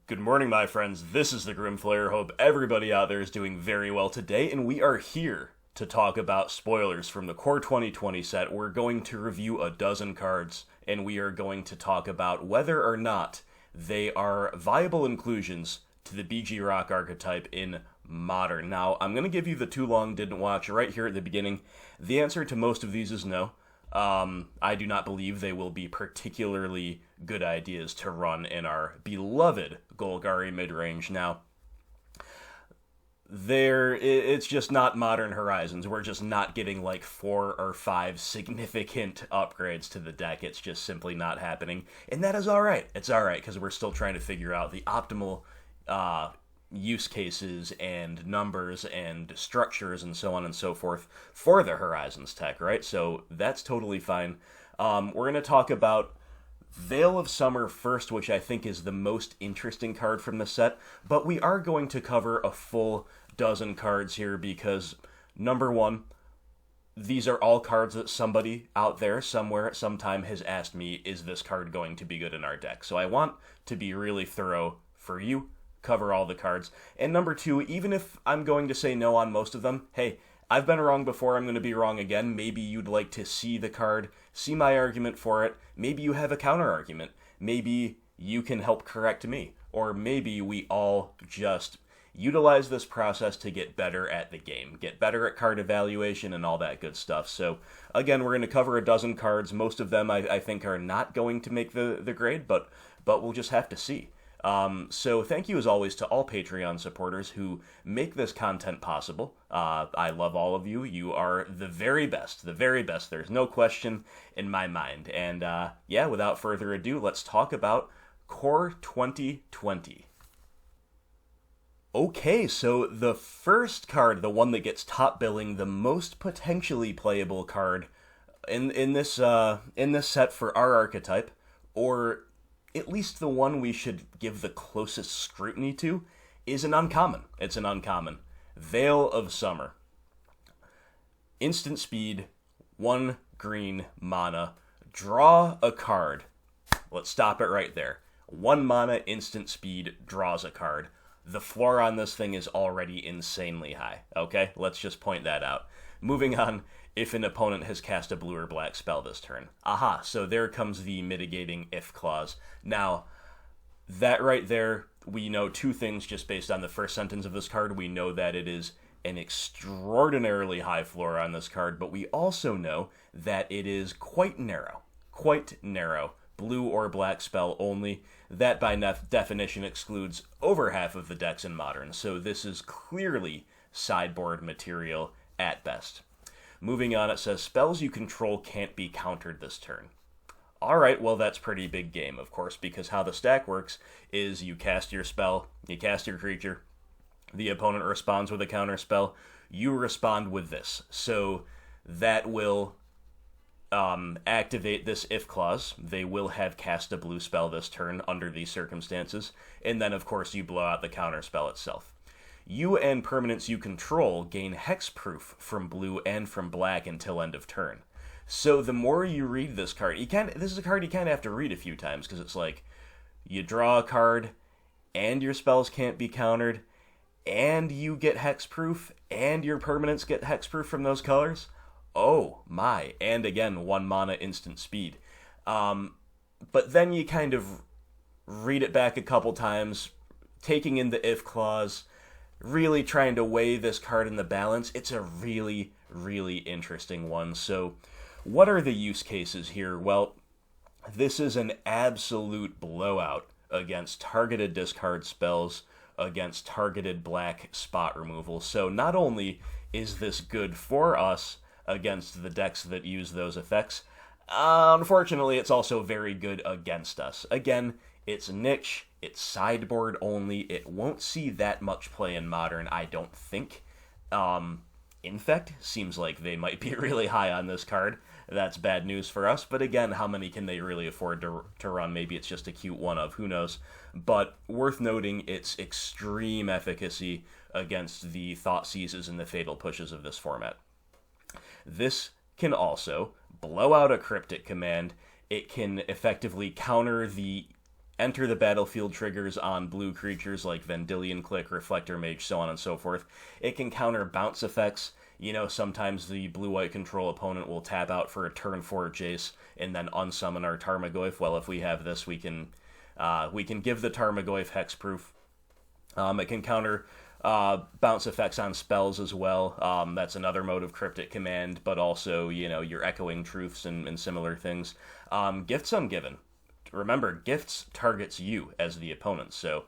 Good morning, my friends. This is the Grimflayer. Hope everybody out there is doing very well today, and we are here to talk about spoilers from the Core 2020 set. We're going to review a dozen cards, and we are going to talk about whether or not they are viable inclusions to the BG Rock archetype in Modern. Now, I'm going to give you the too long didn't watch right here at the beginning. The answer to most of these is no. I do not believe they will be particularly good ideas to run in our beloved Golgari midrange. Now, it's just not Modern Horizons. We're just not getting like 4 or 5 significant upgrades to the deck. It's just simply not happening. And that is alright. It's alright, because we're still trying to figure out the optimal use cases and numbers and structures and so on and so forth for the Horizons tech, right? So that's totally fine. We're going to talk about Veil of Summer first, which I think is the most interesting card from the set, but we are going to cover a full dozen cards here because, number one, these are all cards that somebody out there somewhere at some time has asked me, is this card going to be good in our deck? So I want to be really thorough for you, cover all the cards. And number two, even if I'm going to say no on most of them, hey, I've been wrong before, I'm going to be wrong again. Maybe you'd like to see the card, see my argument for it. Maybe you have a counter argument. Maybe you can help correct me. Or maybe we all just utilize this process to get better at the game, get better at card evaluation and all that good stuff. So again, we're going to cover a dozen cards. Most of them I think are not going to make the grade, but we'll just have to see. So thank you as always to all Patreon supporters who make this content possible. I love all of you. You are the very best, the very best. There's no question in my mind. And without further ado, let's talk about Core 2020. Okay, so the first card, the one that gets top billing, the most potentially playable card in this set for our archetype, or at least the one we should give the closest scrutiny to, is an uncommon. It's an uncommon. Veil of Summer. Instant speed, 1 green mana, draw a card. Let's stop it right there. 1 mana, instant speed, draws a card. The floor on this thing is already insanely high, okay? Let's just point that out. Moving on, if an opponent has cast a blue or black spell this turn. Aha, so there comes the mitigating if clause. Now, that right there, we know 2 things just based on the first sentence of this card. We know that it is an extraordinarily high floor on this card, but we also know that it is quite narrow. Quite narrow. Blue or black spell only. That by definition excludes over half of the decks in Modern, so this is clearly sideboard material at best. Moving on, it says, spells you control can't be countered this turn. Alright, well that's pretty big game, of course, because how the stack works is you cast your spell, you cast your creature, the opponent responds with a counter spell, you respond with this. So that will activate this if clause. They will have cast a blue spell this turn under these circumstances, and then of course you blow out the counter spell itself. You and permanents you control gain hexproof from blue and from black until end of turn. So the more you read this card, this is a card you kind of have to read a few times, because it's like, you draw a card, and your spells can't be countered, and you get hexproof, and your permanents get hexproof from those colors. Oh my, and again, 1 mana instant speed. But then you kind of read it back a couple times, taking in the if clause, really trying to weigh this card in the balance. It's a really, really interesting one. So what are the use cases here? Well, this is an absolute blowout against targeted discard spells, against targeted black spot removal. So not only is this good for us against the decks that use those effects, unfortunately it's also very good against us. Again, it's niche, it's sideboard only, it won't see that much play in Modern, I don't think. Infect seems like they might be really high on this card. That's bad news for us, but again, how many can they really afford to run? Maybe it's just a cute one of, who knows. But worth noting its extreme efficacy against the Thought Seizes and the Fatal Pushes of this format. This can also blow out a Cryptic Command. It can effectively counter the enter the battlefield triggers on blue creatures like Vendilion Clique, Reflector Mage, so on and so forth. It can counter bounce effects. You know, sometimes the blue-white control opponent will tap out for a turn 4 Jace and then unsummon our Tarmogoyf. Well, if we have this, we can give the Tarmogoyf hexproof. It can counter bounce effects on spells as well. That's another mode of Cryptic Command, but also, you know, your Echoing Truths and similar things. Gifts Ungiven. Remember, Gifts targets you as the opponent, so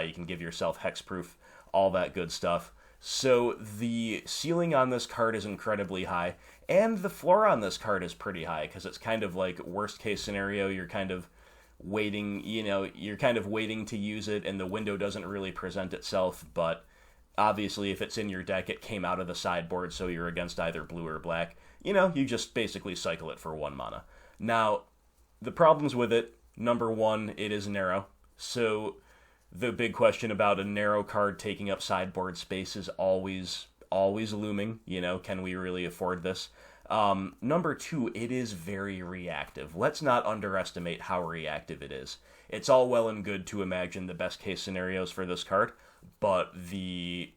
you can give yourself hexproof, all that good stuff. So the ceiling on this card is incredibly high, and the floor on this card is pretty high, because it's kind of like worst case scenario, you're kind of waiting, to use it, and the window doesn't really present itself, but obviously if it's in your deck, it came out of the sideboard, so you're against either blue or black. You know, you just basically cycle it for 1 mana. Now, the problems with it, number one, it is narrow, so the big question about a narrow card taking up sideboard space is always looming. You know, can we really afford this? Number two, it is very reactive. Let's not underestimate how reactive it is. It's all well and good to imagine the best case scenarios for this card, but the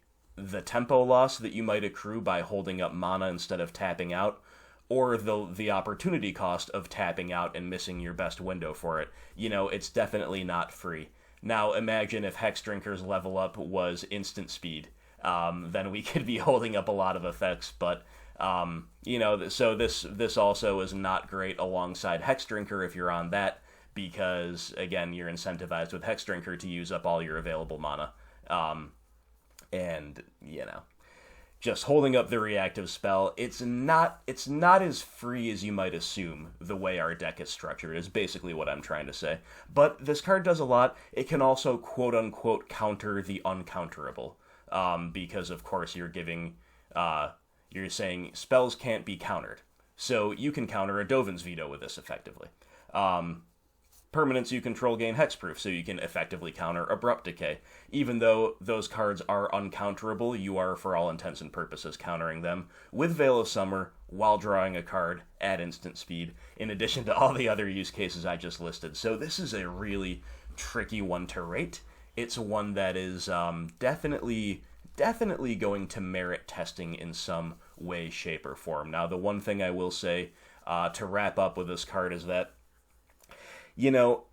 tempo loss that you might accrue by holding up mana instead of tapping out, or the opportunity cost of tapping out and missing your best window for it, you know, it's definitely not free. Now, imagine if Hexdrinker's level up was instant speed. Then we could be holding up a lot of effects, but, you know, so this also is not great alongside Hexdrinker if you're on that, because, again, you're incentivized with Hexdrinker to use up all your available mana. And, you know, just holding up the reactive spell, it's not as free as you might assume the way our deck is structured, is basically what I'm trying to say. But this card does a lot. It can also quote-unquote counter the uncounterable, because of course you're saying spells can't be countered. So you can counter a Dovin's Veto with this effectively. Permanents you control gain hexproof, so you can effectively counter Abrupt Decay. Even though those cards are uncounterable, you are, for all intents and purposes, countering them with Veil of Summer while drawing a card at instant speed, in addition to all the other use cases I just listed. So this is a really tricky one to rate. It's one that is definitely going to merit testing in some way, shape, or form. Now, the one thing I will say to wrap up with this card is that, you know,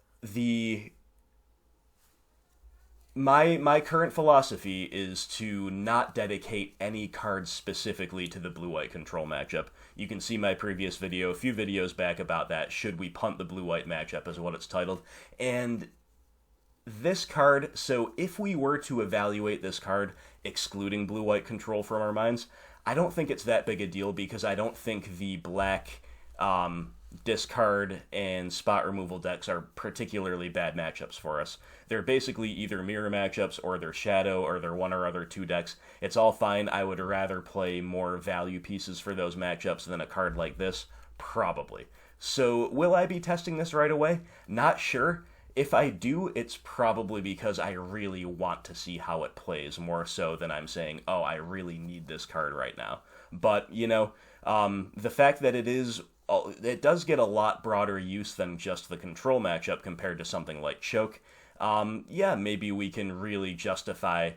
my current philosophy is to not dedicate any cards specifically to the blue-white control matchup. You can see my previous video, a few videos back, about that. Should we punt the blue-white matchup is what it's titled. And this card, so if we were to evaluate this card excluding blue-white control from our minds, I don't think it's that big a deal, because I don't think the black discard and spot removal decks are particularly bad matchups for us. They're basically either mirror matchups, or they're shadow, or they're one or other two decks. It's all fine. I would rather play more value pieces for those matchups than a card like this, probably. So will I be testing this right away? Not sure. If I do, it's probably because I really want to see how it plays, more so than I'm saying, oh, I really need this card right now. But, you know, the fact that it does get a lot broader use than just the control matchup compared to something like Choke. Yeah, maybe we can really justify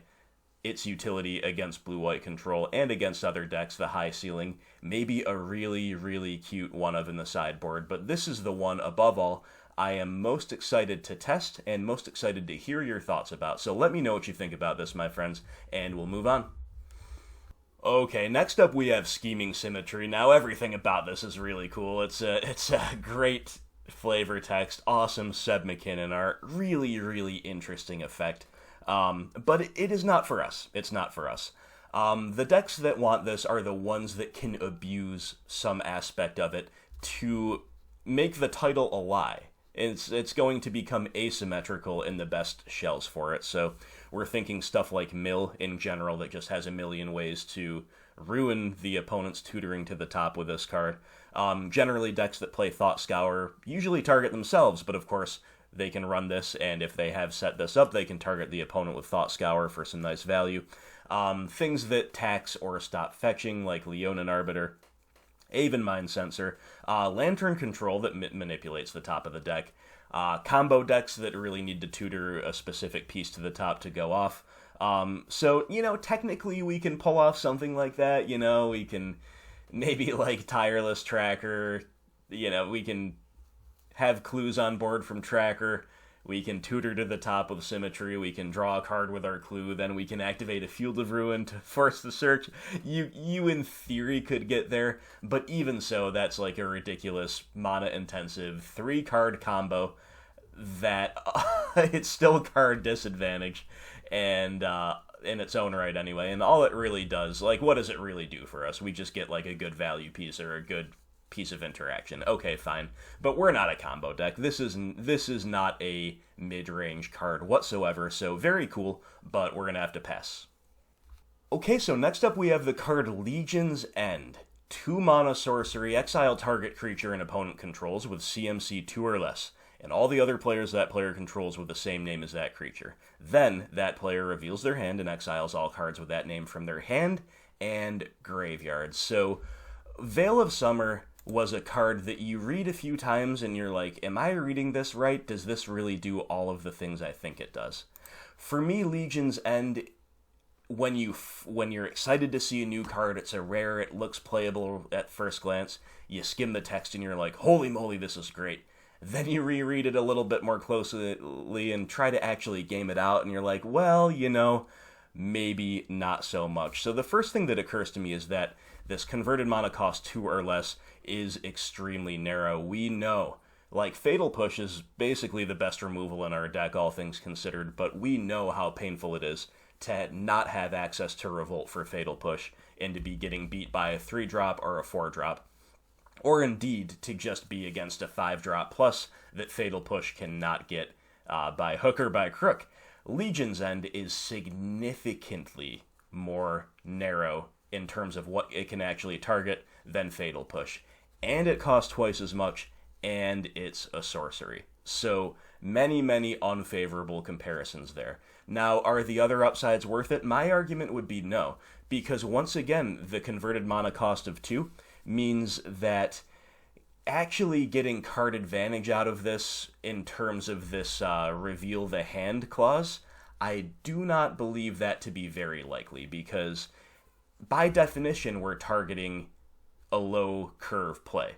its utility against blue-white control and against other decks, the high ceiling. Maybe a really, really cute one of in the sideboard, but this is the one, above all, I am most excited to test and most excited to hear your thoughts about. So let me know what you think about this, my friends, and we'll move on. Okay, next up we have Scheming Symmetry. Now, everything about this is really cool. It's a great flavor text, awesome Seb McKinnon art, really, really interesting effect. But it is not for us. It's not for us. The decks that want this are the ones that can abuse some aspect of it to make the title a lie. It's going to become asymmetrical in the best shells for it, so we're thinking stuff like Mill in general that just has a million ways to ruin the opponent's tutoring to the top with this card. Generally, decks that play Thought Scour usually target themselves, but of course they can run this, and if they have set this up, they can target the opponent with Thought Scour for some nice value. Things that tax or stop fetching, like Leonin Arbiter, Aven Mind Sensor, Lantern Control that manipulates the top of the deck, combo decks that really need to tutor a specific piece to the top to go off. So, technically we can pull off something like that. We can maybe like Tireless Tracker. We can have clues on board from Tracker. We can tutor to the top with Symmetry. We can draw a card with our clue. Then we can activate a Field of Ruin to force the search. You in theory could get there, but even so, that's like a ridiculous mana-intensive 3-card combo that it's still card disadvantage, and in its own right anyway. And all it really does, like, what does it really do for us? We just get like a good value piece or a good piece of interaction. Okay, fine. But we're not a combo deck. This is not a mid-range card whatsoever, so very cool, but we're gonna have to pass. Okay, so next up we have the card Legion's End. 2 mana sorcery, exile target creature and opponent controls with CMC 2 or less, and all the other players that player controls with the same name as that creature. Then, that player reveals their hand and exiles all cards with that name from their hand and graveyard. So, Veil of Summer was a card that you read a few times and you're like, am I reading this right? Does this really do all of the things I think it does? For me, Legion's End, when you're excited to see a new card, it's a rare, it looks playable at first glance, you skim the text and you're like, holy moly, this is great. Then you reread it a little bit more closely and try to actually game it out, and you're like, well, maybe not so much. So the first thing that occurs to me is that this converted mana cost 2 or less is extremely narrow. We know, like, Fatal Push is basically the best removal in our deck, all things considered, but we know how painful it is to not have access to Revolt for Fatal Push and to be getting beat by a 3-drop or a 4-drop. Or indeed, to just be against a 5-drop plus that Fatal Push cannot get by hook or by crook. Legion's End is significantly more narrow in terms of what it can actually target than Fatal Push. And it costs twice as much, and it's a sorcery. So, many, many unfavorable comparisons there. Now, are the other upsides worth it? My argument would be no, because once again, the converted mana cost of 2 means that actually getting card advantage out of this in terms of this reveal the hand clause, I do not believe that to be very likely, because by definition we're targeting a low curve play.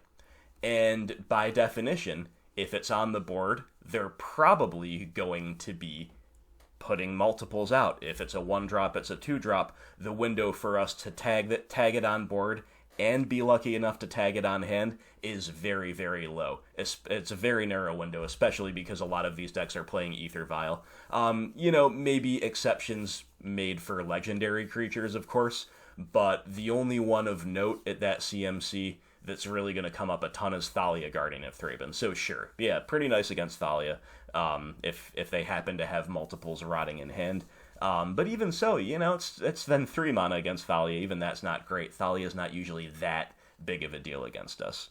And by definition, if it's on the board, they're probably going to be putting multiples out. If it's a 1-drop, it's a 2-drop, the window for us to tag it on board and be lucky enough to tag it on hand is very, very low. It's a very narrow window, especially because a lot of these decks are playing Aether Vial. Maybe exceptions made for legendary creatures, of course, but the only one of note at that CMC that's really going to come up a ton is Thalia, Guardian of Thraben. So sure, yeah, pretty nice against Thalia, if they happen to have multiples rotting in hand. But even so, it's then 3 mana against Thalia. Even that's not great. Thalia is not usually that big of a deal against us.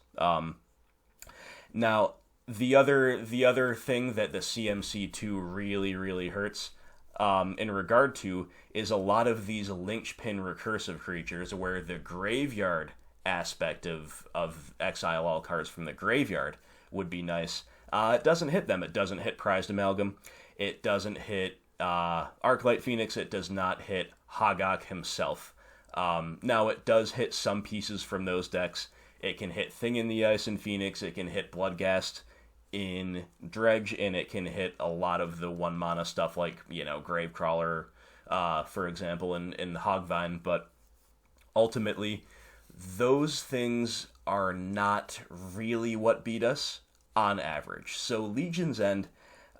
Now, the other thing that the CMC2 really, really hurts in regard to is a lot of these linchpin recursive creatures where the graveyard aspect of exile all cards from the graveyard would be nice. It doesn't hit them. It doesn't hit Prized Amalgam. It doesn't hit Arclight Phoenix. It does not hit Hogak himself. Now, it does hit some pieces from those decks. It can hit Thing in the Ice in Phoenix. It can hit Bloodghast in Dredge, and it can hit a lot of the 1-mana stuff like, Gravecrawler, for example, in Hogvine. But ultimately, those things are not really what beat us on average. So Legion's End,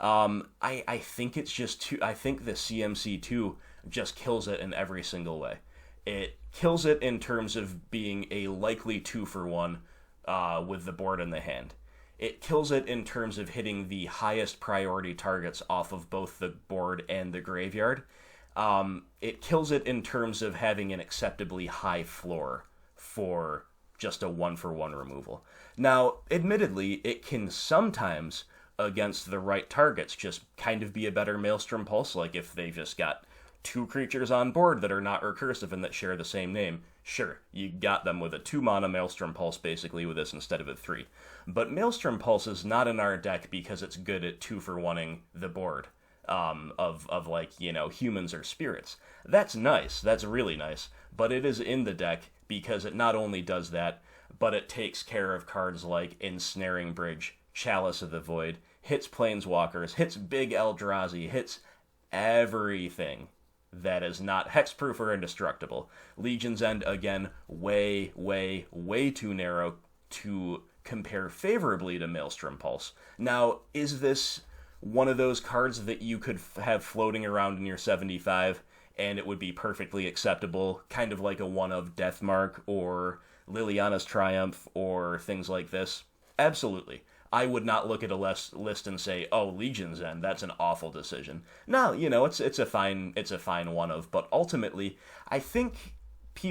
I think it's just too. I think the CMC2 just kills it in every single way. It kills it in terms of being a likely 2-for-1 with the board and the hand. It kills it in terms of hitting the highest priority targets off of both the board and the graveyard. It kills it in terms of having an acceptably high floor for just a 1-for-1 removal. Now, admittedly, it can sometimes, against the right targets, just kind of be a better Maelstrom Pulse, like if they just got 2 creatures on board that are not recursive and that share the same name. Sure, you got them with a 2 mana Maelstrom Pulse basically with this instead of a 3. But Maelstrom Pulse is not in our deck because it's good at 2-for-1ing the board of like, humans or spirits. That's nice, that's really nice, but it is in the deck because it not only does that, but it takes care of cards like Ensnaring Bridge, Chalice of the Void, hits Planeswalkers, hits Big Eldrazi, hits everything that is not hexproof or indestructible. Legion's End, again, way, way, way too narrow to compare favorably to Maelstrom Pulse. Now, is this one of those cards that you could have floating around in your 75 and it would be perfectly acceptable, kind of like a one of Deathmark or Liliana's Triumph or things like this? Absolutely. I would not look at a list and say, "Oh, Legion's End, that's an awful decision." No, it's a fine one of, but ultimately, I think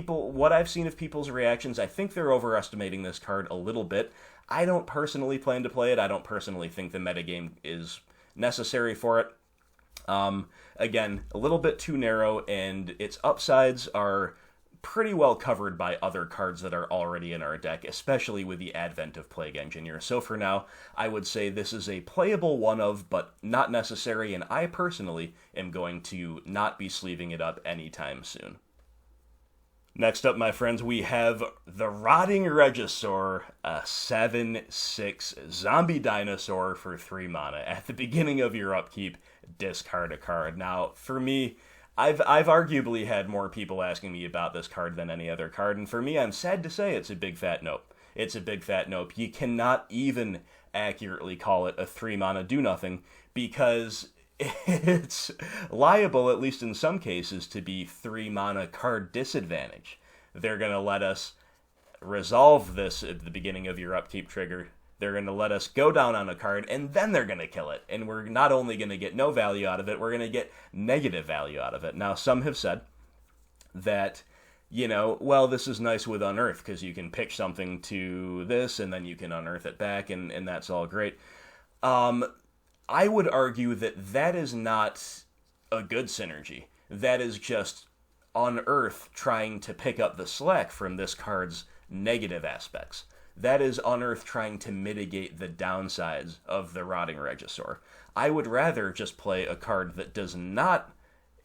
what I've seen of people's reactions, I think they're overestimating this card a little bit. I don't personally plan to play it. I don't personally think the metagame is necessary for it. Again, a little bit too narrow, and its upsides are pretty well covered by other cards that are already in our deck, especially with the advent of Plague Engineer. So for now, I would say this is a playable one of, but not necessary, and I personally am going to not be sleeving it up anytime soon. Next up, my friends, we have the Rotting Regisaur, a 7/6 zombie dinosaur for 3 mana. At the beginning of your upkeep, discard a card. Now, for me, I've arguably had more people asking me about this card than any other card, and for me, I'm sad to say it's a big fat nope. It's a big fat nope. You cannot even accurately call it a 3 mana do-nothing, because it's liable, at least in some cases, to be 3 mana card disadvantage. They're going to let us resolve this at the beginning of your upkeep trigger. They're going to let us go down on a card, and then they're going to kill it. And we're not only going to get no value out of it, we're going to get negative value out of it. Now, some have said that, well, this is nice with Unearth, because you can pitch something to this, and then you can unearth it back, and that's all great. I would argue that is not a good synergy. That is just Unearth trying to pick up the slack from this card's negative aspects. That is Unearth trying to mitigate the downsides of the Rotting Regisaur. I would rather just play a card that does not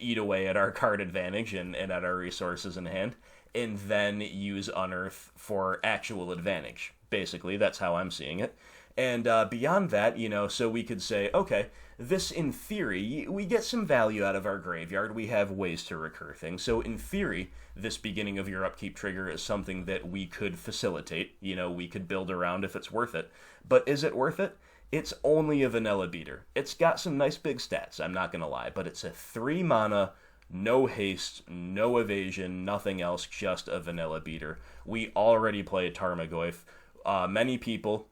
eat away at our card advantage and at our resources in hand, and then use Unearth for actual advantage. Basically, that's how I'm seeing it. And beyond that, so we could say, okay, this in theory, we get some value out of our graveyard. We have ways to recur things. So in theory, this beginning of your upkeep trigger is something that we could facilitate. We could build around if it's worth it. But is it worth it? It's only a vanilla beater. It's got some nice big stats, I'm not going to lie. But it's a 3 mana, no haste, no evasion, nothing else, just a vanilla beater. We already play Tarmogoyf. Many people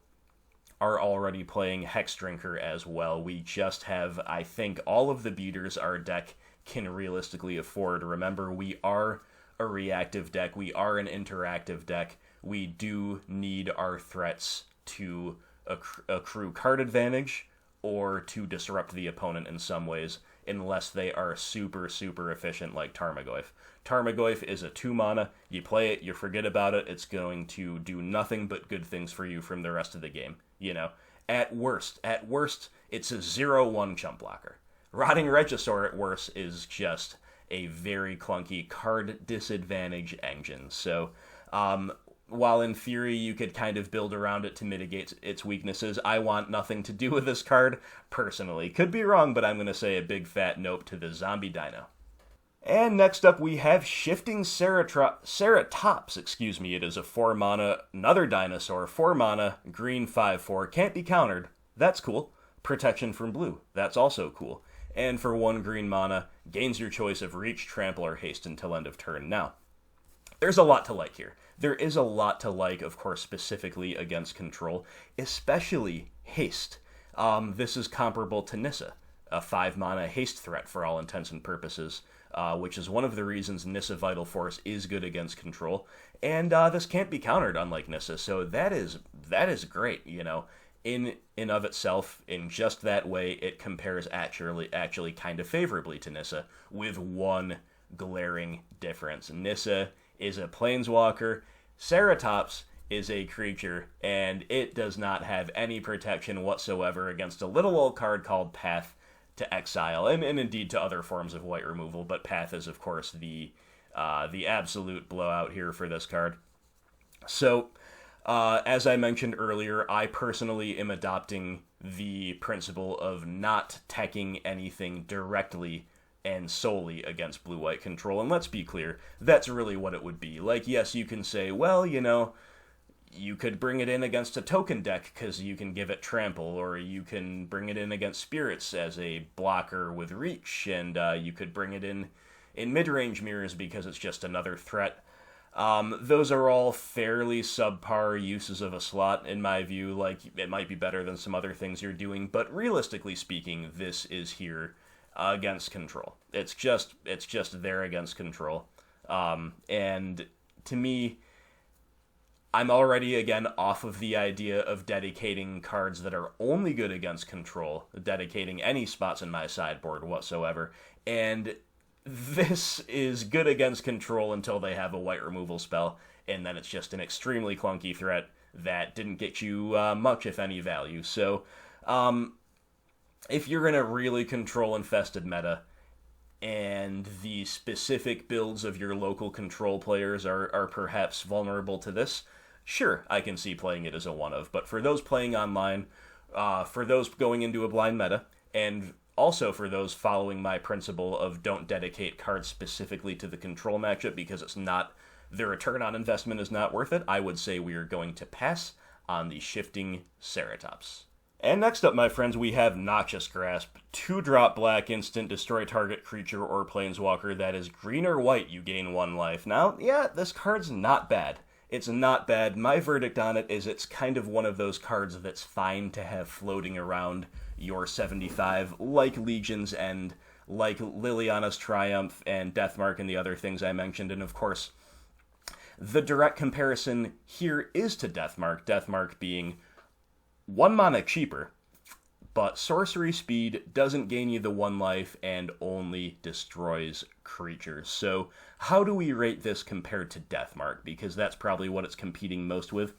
are already playing Hexdrinker as well. We just have, I think, all of the beaters our deck can realistically afford. Remember, we are a reactive deck. We are an interactive deck. We do need our threats to accrue card advantage or to disrupt the opponent in some ways, unless they are super, super efficient like Tarmogoyf. Tarmogoyf is a 2 mana. You play it, you forget about it. It's going to do nothing but good things for you from the rest of the game. At worst, it's a 0/1 chump blocker. Rotting Regisaur at worst is just a very clunky card disadvantage engine. So, while in theory you could kind of build around it to mitigate its weaknesses, I want nothing to do with this card, personally. Could be wrong, but I'm going to say a big fat nope to the Zombie Dino. And next up we have Shifting Ceratops, It is a 4 mana, another dinosaur, 4 mana, green 5/4, can't be countered. That's cool. Protection from blue. That's also cool. And for 1 green mana, gains your choice of Reach, Trample, or Haste until end of turn. Now, there's a lot to like here. There is a lot to like, of course, specifically against control, especially Haste. This is comparable to Nissa, a 5 mana haste threat for all intents and purposes, which is one of the reasons Nissa Vital Force is good against control. And this can't be countered, unlike Nissa, so that is great, In of itself, in just that way, it compares actually kind of favorably to Nissa, with one glaring difference. Nissa is a planeswalker. Ceratops is a creature, and it does not have any protection whatsoever against a little old card called Path to Exile, and indeed to other forms of white removal, but Path is, of course, the absolute blowout here for this card. So, as I mentioned earlier, I personally am adopting the principle of not teching anything directly and solely against blue-white control, and let's be clear, that's really what it would be. Like, yes, you can say, well, you could bring it in against a token deck because you can give it trample, or you can bring it in against spirits as a blocker with reach, and you could bring it in mid-range mirrors because it's just another threat. Those are all fairly subpar uses of a slot, in my view. Like, it might be better than some other things you're doing, but realistically speaking, this is here against control. It's just there against control. And to me, I'm already, again, off of the idea of dedicating cards that are only good against control, dedicating any spots in my sideboard whatsoever, and this is good against control until they have a white removal spell, and then it's just an extremely clunky threat that didn't get you much, if any, value. So, if you're in a really control-infested meta, and the specific builds of your local control players are perhaps vulnerable to this, sure, I can see playing it as a one-of, but for those playing online, for those going into a blind meta, and also for those following my principle of don't dedicate cards specifically to the control matchup because it's not, the return on investment is not worth it, I would say we are going to pass on the Shifting Ceratops. And next up, my friends, we have Noxious Grasp. 2-drop black instant, destroy target creature or planeswalker that is green or white, you gain 1 life. Now, yeah, this card's not bad. It's not bad. My verdict on it is it's kind of one of those cards that's fine to have floating around your 75, like Legion's End, like Liliana's Triumph, and Deathmark, and the other things I mentioned. And of course, the direct comparison here is to Deathmark, Deathmark being 1 mana cheaper, but sorcery speed doesn't gain you the 1 life and only destroys creatures. So how do we rate this compared to Deathmark? Because that's probably what it's competing most with.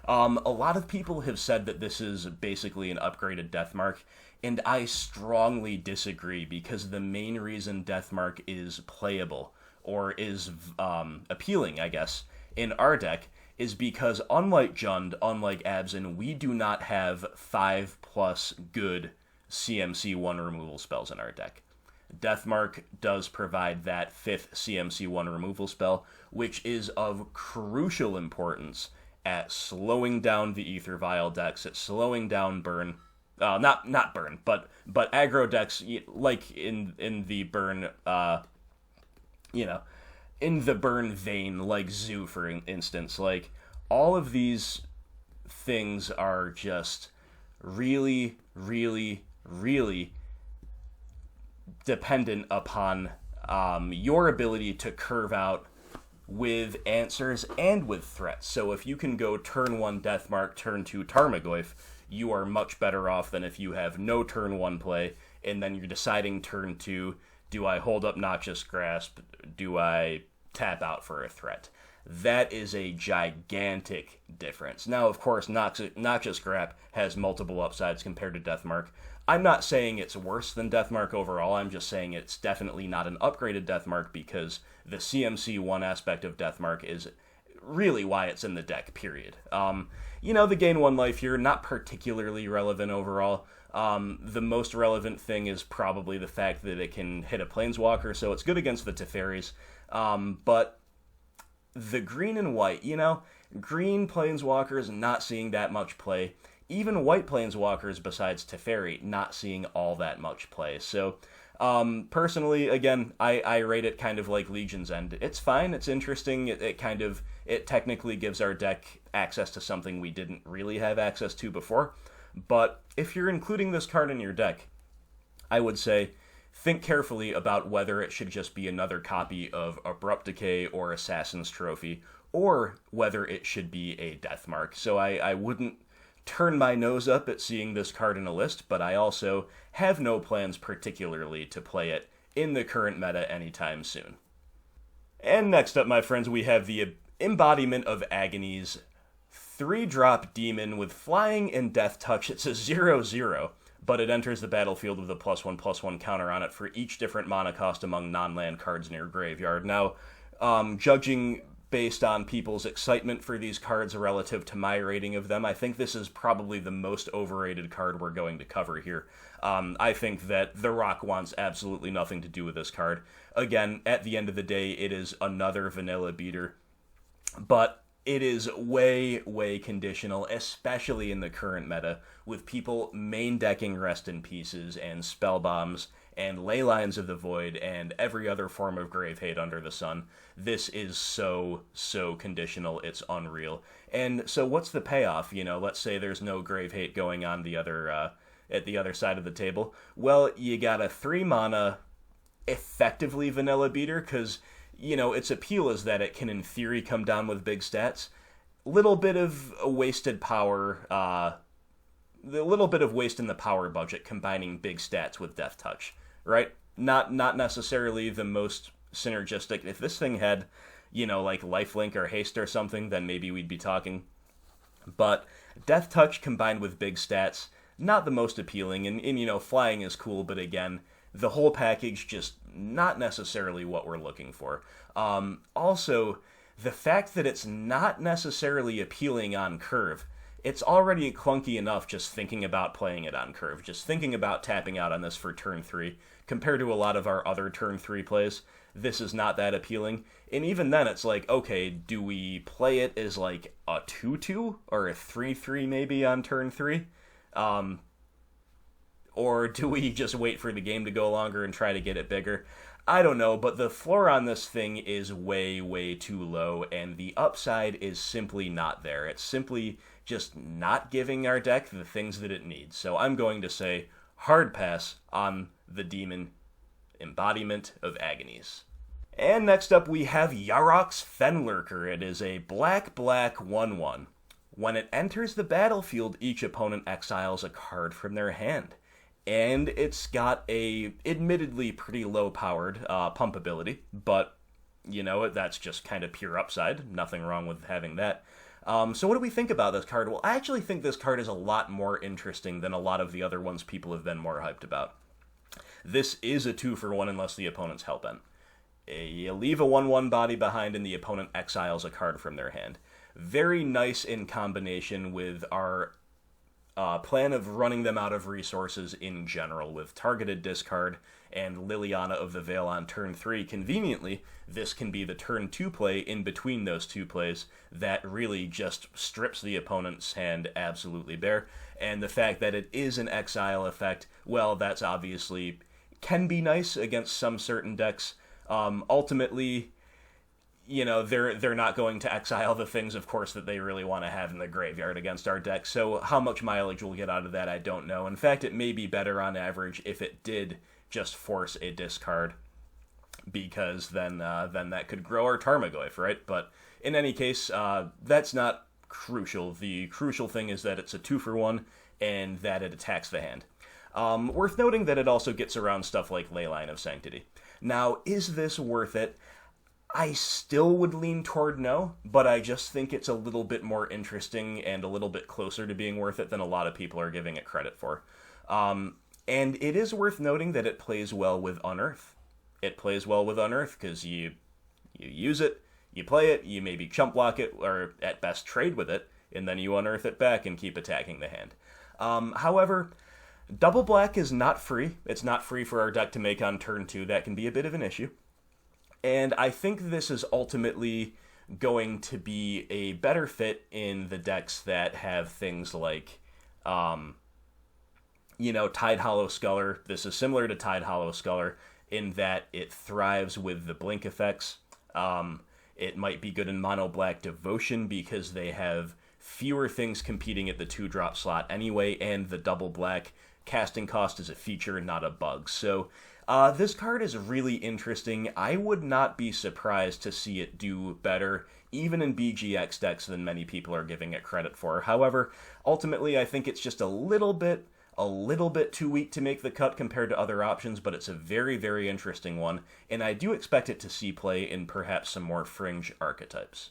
A lot of people have said that this is basically an upgraded Deathmark, and I strongly disagree because the main reason Deathmark is playable, or is appealing, I guess, in our deck is because unlike Jund, unlike Abzan, we do not have 5+ good CMC 1 removal spells in our deck. Deathmark does provide that 5th CMC 1 removal spell, which is of crucial importance at slowing down the Aether Vial decks, at slowing down burn, not burn, but aggro decks, like in the burn, in the burn vein, like Zoo, for instance. Like, all of these things are just really, really, really dependent upon your ability to curve out with answers and with threats. So if you can go turn 1 Deathmark, turn 2 Tarmogoyf, you are much better off than if you have no turn 1 play, and then you're deciding turn 2, do I hold up Noxious Grasp, do I tap out for a threat? That is a gigantic difference. Now, of course, Noxious Grasp has multiple upsides compared to Deathmark. I'm not saying it's worse than Deathmark overall, I'm just saying it's definitely not an upgraded Deathmark because the CMC 1 aspect of Deathmark is really why it's in the deck, period. The gain 1 life here, not particularly relevant overall. The most relevant thing is probably the fact that it can hit a Planeswalker, so it's good against the Teferis. But the green and white, green Planeswalkers not seeing that much play. Even white Planeswalkers besides Teferi not seeing all that much play. So, personally, again, I rate it kind of like Legion's End. It's fine, it's interesting, it technically gives our deck access to something we didn't really have access to before. But if you're including this card in your deck, I would say think carefully about whether it should just be another copy of Abrupt Decay or Assassin's Trophy, or whether it should be a Deathmark. So I wouldn't turn my nose up at seeing this card in a list, but I also have no plans particularly to play it in the current meta anytime soon. And next up, my friends, we have the Embodiment of Agony's 3-drop demon with flying and death touch. It's a 0/0, but it enters the battlefield with a +1/+1 counter on it for each different mana cost among non-land cards in your graveyard. Now, judging based on people's excitement for these cards relative to my rating of them, I think this is probably the most overrated card we're going to cover here. I think that The Rock wants absolutely nothing to do with this card. Again, at the end of the day, it is another vanilla beater, but it is way, way conditional, especially in the current meta, with people main decking Rest in Pieces and Spell Bombs and Leylines of the Void and every other form of Grave Hate under the sun. This is so conditional, it's unreal. And so what's the payoff? Let's say there's no Grave Hate going on the other at the other side of the table. Well, you got a 3-mana, effectively vanilla beater, because its appeal is that it can, in theory, come down with big stats. Little bit of wasted power, the little bit of waste in the power budget combining big stats with Death Touch, right? Not necessarily the most synergistic. If this thing had, like Lifelink or Haste or something, then maybe we'd be talking. But Death Touch combined with big stats, not the most appealing, and flying is cool, but again, the whole package just not necessarily what we're looking for. Also, the fact that it's not necessarily appealing on curve, it's already clunky enough just thinking about playing it on curve, just thinking about tapping out on this for turn 3. Compared to a lot of our other turn 3 plays, this is not that appealing. And even then, it's like, okay, do we play it as like a 2/2 or a 3/3 maybe on turn 3? Or do we just wait for the game to go longer and try to get it bigger? I don't know, but the floor on this thing is way, way too low, and the upside is simply not there. It's simply just not giving our deck the things that it needs. So I'm going to say hard pass on the Demon Embodiment of Agonies. And next up we have Yarok's Fenlurker. It is a black 1/1. When it enters the battlefield, each opponent exiles a card from their hand. And it's got a admittedly pretty low-powered pump ability, but, that's just kind of pure upside. Nothing wrong with having that. So what do we think about this card? Well, I actually think this card is a lot more interesting than a lot of the other ones people have been more hyped about. This is a 2-for-1 unless the opponent's hellbent. You leave a 1/1 body behind and the opponent exiles a card from their hand. Very nice in combination with our plan of running them out of resources in general, with targeted discard and Liliana of the Veil on turn 3. Conveniently, this can be the turn 2 play in between those two plays that really just strips the opponent's hand absolutely bare. And the fact that it is an exile effect, well, that's obviously can be nice against some certain decks. Ultimately, they're not going to exile the things, of course, that they really want to have in the graveyard against our deck. So how much mileage we'll get out of that, I don't know. In fact, it may be better on average if it did just force a discard, because then that could grow our Tarmogoyf, right? But in any case, that's not crucial. The crucial thing is that it's a 2-for-1 and that it attacks the hand. Worth noting that it also gets around stuff like Leyline of Sanctity. Now, is this worth it? I still would lean toward no, but I just think it's a little bit more interesting and a little bit closer to being worth it than a lot of people are giving it credit for. And it is worth noting that it plays well with Unearth. It plays well with Unearth because you use it, you play it, you maybe chump block it, or at best trade with it, and then you unearth it back and keep attacking the hand. However, double black is not free. It's not free for our deck to make on turn 2. That can be a bit of an issue. And I think this is ultimately going to be a better fit in the decks that have things like, Tide Hollow Sculler. This is similar to Tide Hollow Sculler in that it thrives with the blink effects. It might be good in Mono Black Devotion because they have fewer things competing at the 2-drop slot anyway, and the double black casting cost is a feature, not a bug. So this card is really interesting. I would not be surprised to see it do better, even in BGX decks, than many people are giving it credit for. However, ultimately, I think it's just a little bit a little bit too weak to make the cut compared to other options, but it's a very, very interesting one, and I do expect it to see play in perhaps some more fringe archetypes.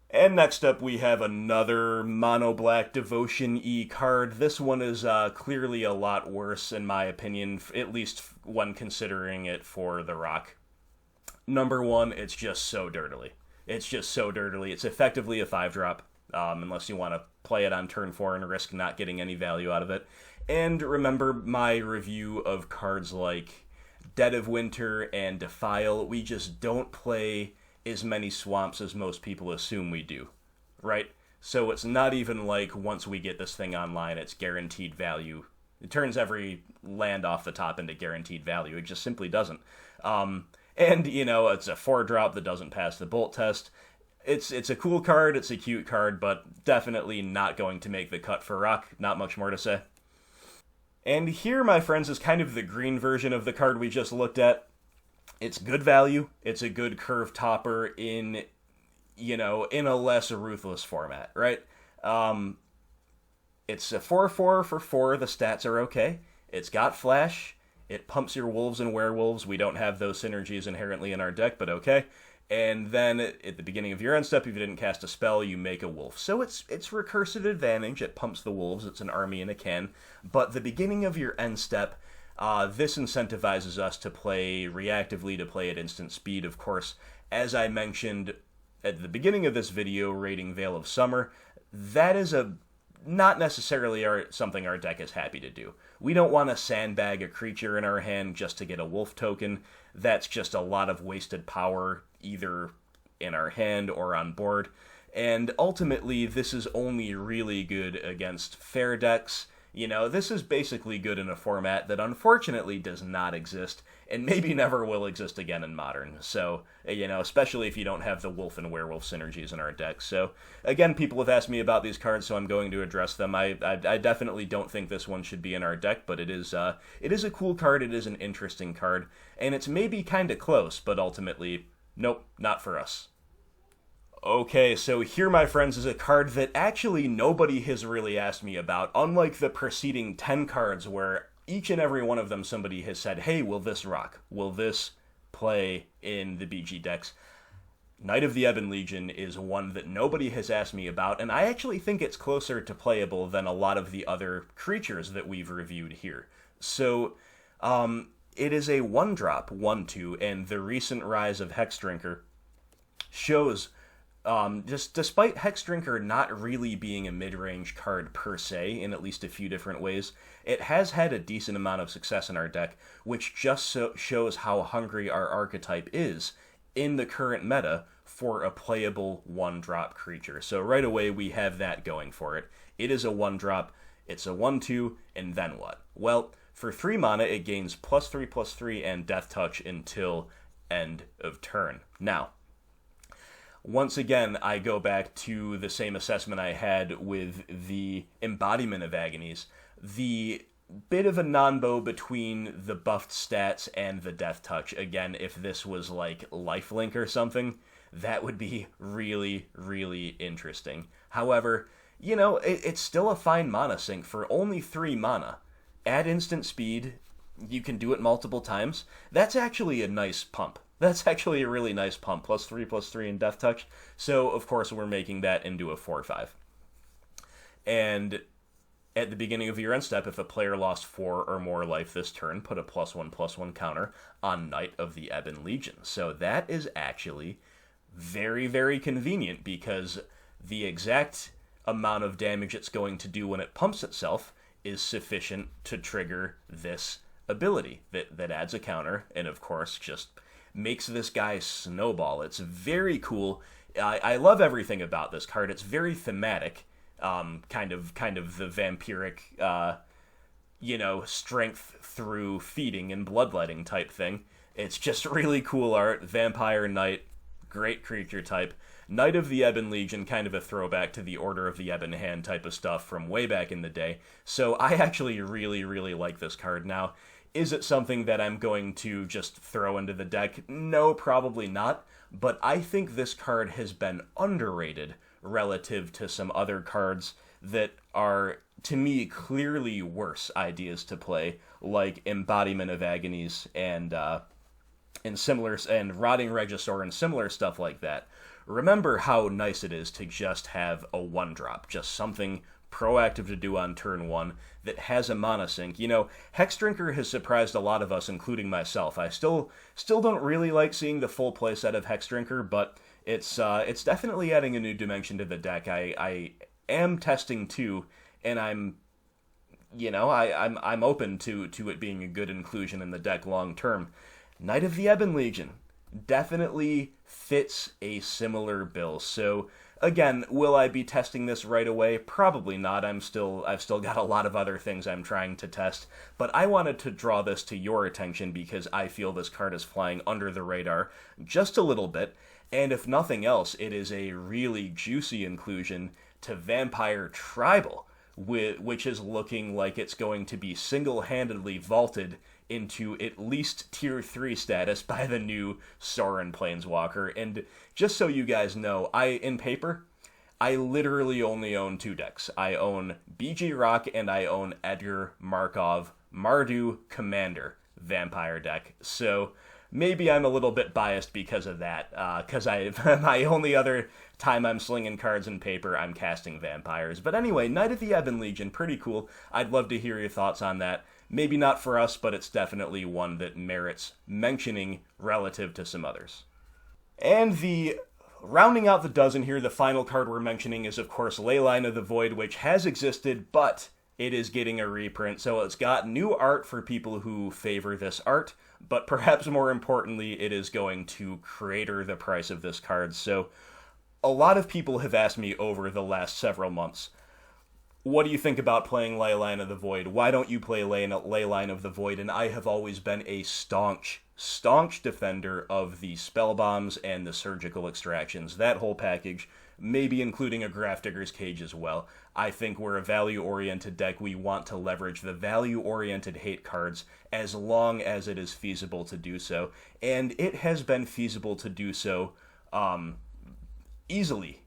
And next up, we have another mono black Devotion E card. This one is clearly a lot worse, in my opinion, at least when considering it for the Rock. Number one, it's just so dirtily. It's just so dirtily. It's effectively a 5-drop, unless you want to play it on turn 4 and risk not getting any value out of it. And remember my review of cards like Dead of Winter and Defile. We just don't play as many swamps as most people assume we do, right? So it's not even like once we get this thing online, it's guaranteed value. It turns every land off the top into guaranteed value. It just simply doesn't. And, you know, it's a 4-drop that doesn't pass the Bolt test. It's a cool card, it's a cute card, but definitely not going to make the cut for Rock. Not much more to say. And here, my friends, is kind of the green version of the card we just looked at. It's good value. It's a good curve topper in, you know, in a less ruthless format, right? It's a 4/4 for 4. The stats are okay. It's got flash. It pumps your wolves and werewolves. We don't have those synergies inherently in our deck, but okay. And then at the beginning of your end step, if you didn't cast a spell, you make a wolf. So it's recursive advantage. It pumps the wolves. It's an army in a can. But the beginning of your end step, this incentivizes us to play reactively, to play at instant speed. Of course, as I mentioned at the beginning of this video, raiding Veil of Summer, that is not necessarily something our deck is happy to do. We don't want to sandbag a creature in our hand just to get a wolf token. That's just a lot of wasted power, either in our hand or on board. And ultimately, this is only really good against fair decks. You know, this is basically good in a format that unfortunately does not exist, and maybe never will exist again in Modern. So, you know, especially if you don't have the wolf and werewolf synergies in our deck. So, again, people have asked me about these cards, so I'm going to address them. I definitely don't think this one should be in our deck, but it is a cool card, it is an interesting card, and it's maybe kind of close, but ultimately, nope, not for us. Okay, so here, my friends, is a card that actually nobody has really asked me about, unlike the preceding 10 cards where each and every one of them somebody has said, hey, will this rock? Will this play in the BG decks? Knight of the Ebon Legion is one that nobody has asked me about, and I actually think it's closer to playable than a lot of the other creatures that we've reviewed here. So, it is a 1-drop, 1/2, and the recent rise of Hexdrinker shows just despite Hexdrinker not really being a mid-range card per se, in at least a few different ways, it has had a decent amount of success in our deck, which just shows how hungry our archetype is in the current meta for a playable 1-drop creature. So right away, we have that going for it. It is a 1-drop, it's a 1/2, and then what? Well, for 3 mana, it gains +3/+3 and Death Touch until end of turn. Now, once again, I go back to the same assessment I had with the Embodiment of Agonies. The bit of a non-bow between the buffed stats and the Death Touch. Again, if this was like Lifelink or something, that would be really, really interesting. However, you know, it's still a fine mana sink for only 3 mana. Add instant speed, you can do it multiple times. That's actually a nice pump. That's actually a really nice pump, +3/+3 in Death Touch. So, of course, we're making that into a 4/5. And at the beginning of your end step, if a player lost 4 or more life this turn, put a +1/+1 counter on Knight of the Ebon Legion. So that is actually very, very convenient, because the exact amount of damage it's going to do when it pumps itself is sufficient to trigger this ability that adds a counter, and of course just makes this guy snowball. It's very cool. I love everything about this card. It's very thematic, kind of the vampiric, strength through feeding and bloodletting type thing. It's just really cool art. Vampire Knight, great creature type. Knight of the Ebon Legion, kind of a throwback to the Order of the Ebon Hand type of stuff from way back in the day. So I actually really, really like this card. Now, is it something that I'm going to just throw into the deck? No, probably not. But I think this card has been underrated relative to some other cards that are, to me, clearly worse ideas to play, like Embodiment of Agonies and similar, and Rotting Regisaur and similar stuff like that. Remember how nice it is to just have a 1-drop, just something proactive to do on turn 1 that has a mana sink. You know, Hexdrinker has surprised a lot of us, including myself. I still don't really like seeing the full playset of Hexdrinker, but it's definitely adding a new dimension to the deck. I am testing too, and I'm open to it being a good inclusion in the deck long term. Knight of the Ebon Legion definitely fits a similar bill. So again, will I be testing this right away? Probably not. I've still got a lot of other things I'm trying to test, but I wanted to draw this to your attention because I feel this card is flying under the radar just a little bit, and if nothing else, it is a really juicy inclusion to Vampire Tribal, which is looking like it's going to be single-handedly vaulted into at least tier 3 status by the new Sorin Planeswalker. And just so you guys know, in paper, I literally only own 2 decks. I own BG Rock and I own Edgar Markov Mardu Commander Vampire deck. So maybe I'm a little bit biased because of that, because my only other time I'm slinging cards in paper, I'm casting vampires. But anyway, Knight of the Ebon Legion, pretty cool. I'd love to hear your thoughts on that. Maybe not for us, but it's definitely one that merits mentioning relative to some others. And rounding out the dozen here, the final card we're mentioning is, of course, Leyline of the Void, which has existed, but it is getting a reprint. So it's got new art for people who favor this art, but perhaps more importantly, it is going to crater the price of this card. So a lot of people have asked me over the last several months, what do you think about playing Leyline of the Void? Why don't you play Leyline of the Void? And I have always been a staunch defender of the spell bombs and the surgical extractions, that whole package, maybe including a Grafdigger's Cage as well. I think we're a value-oriented deck. We want to leverage the value-oriented hate cards as long as it is feasible to do so. And it has been feasible to do so easily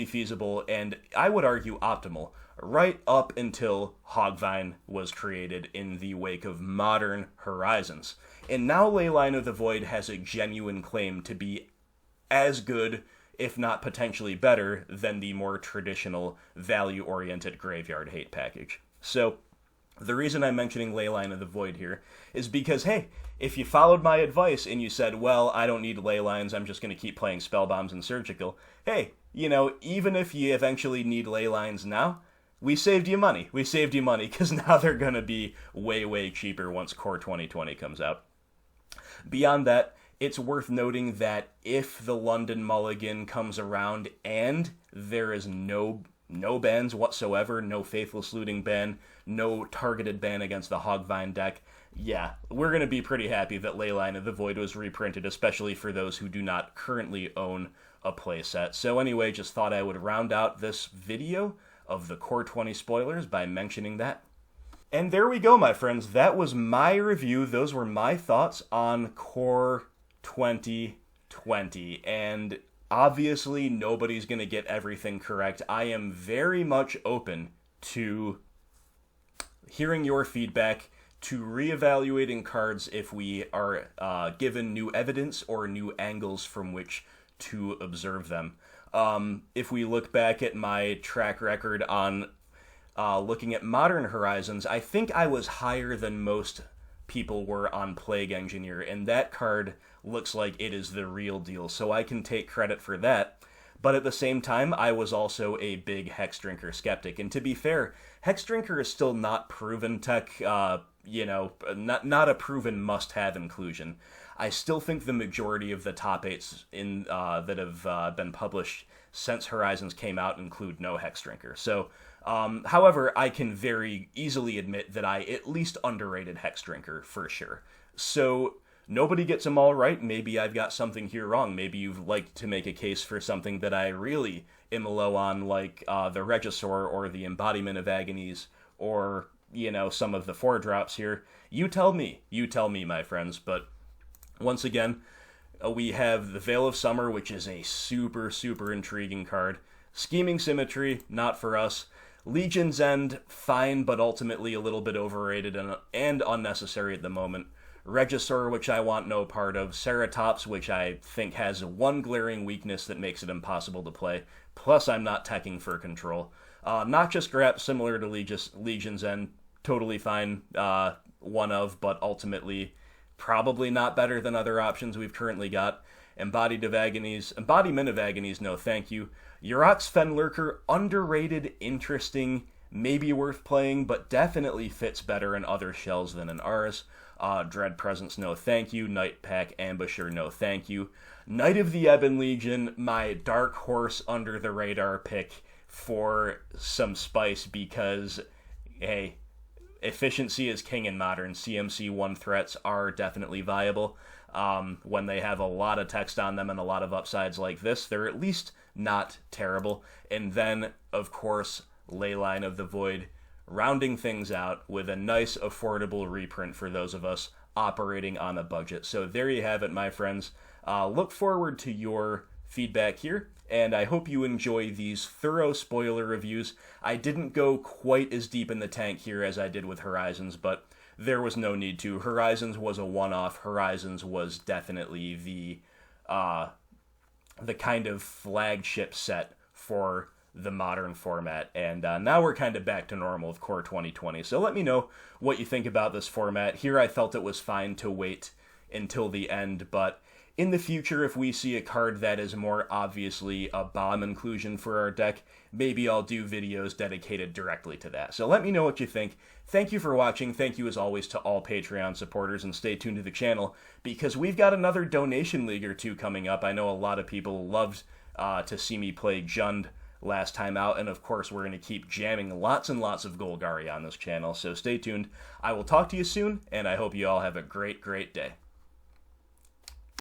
feasible, and I would argue optimal, right up until Hogvine was created in the wake of Modern Horizons. And now Leyline of the Void has a genuine claim to be as good, if not potentially better, than the more traditional value-oriented graveyard hate package. So the reason I'm mentioning Leyline of the Void here is because, hey, if you followed my advice and you said, well, I don't need Leylines, I'm just going to keep playing Spellbombs and Surgical, hey, even if you eventually need Leylines now, we saved you money. We saved you money because now they're going to be way, way cheaper once Core 2020 comes out. Beyond that, it's worth noting that if the London Mulligan comes around and there is no bans whatsoever, no Faithless Looting ban, no targeted ban against the Hogvine deck, yeah, we're going to be pretty happy that Leyline of the Void was reprinted, especially for those who do not currently own a playset. So anyway, just thought I would round out this video of the Core 20 spoilers by mentioning that. And there we go, my friends. That was my review. Those were my thoughts on Core 2020. And obviously, nobody's going to get everything correct. I am very much open to hearing your feedback, to reevaluating cards if we are given new evidence or new angles from which to observe them. If we look back at my track record on looking at Modern Horizons, I think I was higher than most people were on Plague Engineer, and that card looks like it is the real deal, so I can take credit for that. But at the same time, I was also a big Hexdrinker skeptic, and to be fair, Hexdrinker is still not proven tech, not a proven must-have inclusion. I still think the majority of the top 8s that have been published since Horizons came out include no Hexdrinker. So, however, I can very easily admit that I at least underrated Hexdrinker for sure. So, nobody gets them all right. Maybe I've got something here wrong. Maybe you'd like to make a case for something that I really am low on, like the Regisaur or the Embodiment of Agonies, or, some of the 4-drops here. You tell me, my friends. But once again, we have the Veil of Summer, which is a super, super intriguing card. Scheming Symmetry, not for us. Legion's End, fine, but ultimately a little bit overrated and unnecessary at the moment. Regisaur, which I want no part of. Ceratops, which I think has one glaring weakness that makes it impossible to play. Plus, I'm not teching for control. Noxious Grap, similar to Legion's End, totally fine, one of, but ultimately probably not better than other options we've currently got. Embodiment of Agonies, no thank you. Urox Fenlurker, underrated, interesting, maybe worth playing, but definitely fits better in other shells than in ours. Dread Presence, no thank you. Night Pack Ambusher, no thank you. Knight of the Ebon Legion, my dark horse under the radar pick for some spice because, hey, efficiency is king in Modern. CMC 1 threats are definitely viable. When they have a lot of text on them and a lot of upsides like this, they're at least not terrible. And then, of course, Leyline of the Void, rounding things out with a nice, affordable reprint for those of us operating on a budget. So there you have it, my friends. Look forward to your feedback here, and I hope you enjoy these thorough spoiler reviews. I didn't go quite as deep in the tank here as I did with Horizons, but there was no need to. Horizons was a one-off. Horizons was definitely the kind of flagship set for the Modern format, and now we're kind of back to normal with Core 2020. So let me know what you think about this format. Here I felt it was fine to wait until the end, but in the future, if we see a card that is more obviously a bomb inclusion for our deck, maybe I'll do videos dedicated directly to that. So let me know what you think. Thank you for watching. Thank you as always to all Patreon supporters, and stay tuned to the channel because we've got another donation league or two coming up. I know a lot of people loved to see me play Jund last time out, and of course we're going to keep jamming lots and lots of Golgari on this channel, so stay tuned. I will talk to you soon, and I hope you all have a great day.